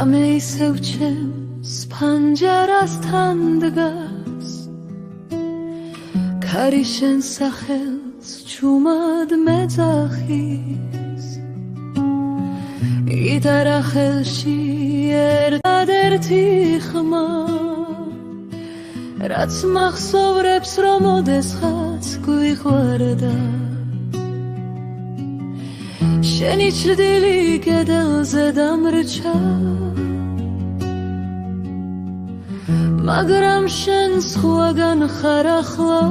რამე ისევ ჩემს ფანჯარასთან დგას ქარი შენ სახელს ჩუმად მეძახის იტარა ხელში ერთადერთი ხმა რაც მახსოვრებს რომ ოდესღაც გვიყვარდა შენი ჭრდილი კედელზე დამრჩა მაგრამ შენ სხვაგან ხარ ახლა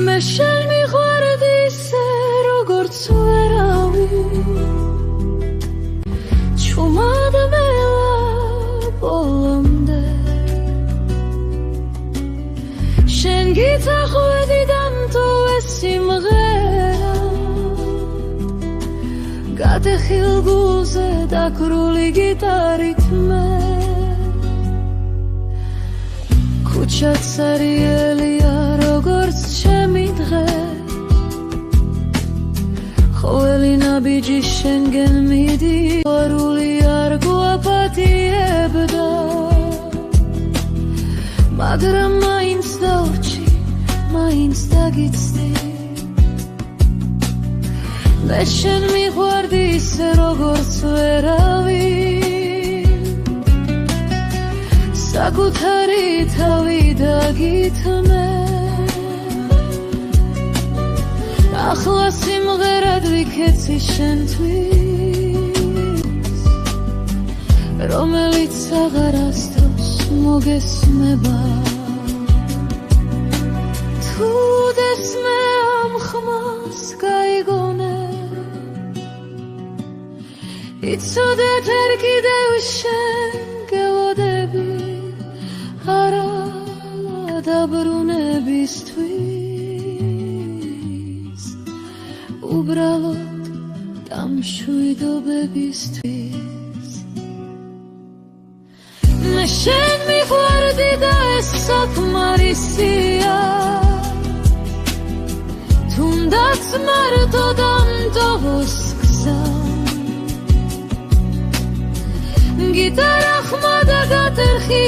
მე შენ მიყვარდი ისე როგორც ვერავი ჩუმად მელა ბოლომდე შენ გიწახვედი დამტოვე სიმღერა გადახილ გულზე დაკრული გიტარით მე ქუჩაც არიელია როგორც ჩემი დღე ყოველი ნაბიჯი შენგენ მიდიყვარული არ გვაპატიებდა მაგრამ მაინც დავრჩი მაინც დაგიცდი მე შენ მიყვარდი ისე როგორც ვერავი საკუთარი თავი დაგითმე ახლა სიმღერად ვიქეცი შენთვის რომელიც აღარასდროს მოგესმება თუ დესმე ამ ხმას გაიგონე იცოდეთ არ კიდევ შენ გელოდები არა დაბრუნებისთვის უბრალოდ დამშვიდობებისთვის მე შენ მიყვარდი და ეს საკმარისია თუნდაც მარტო დამტოვოს გზა გიტარა ხმა და გატერხი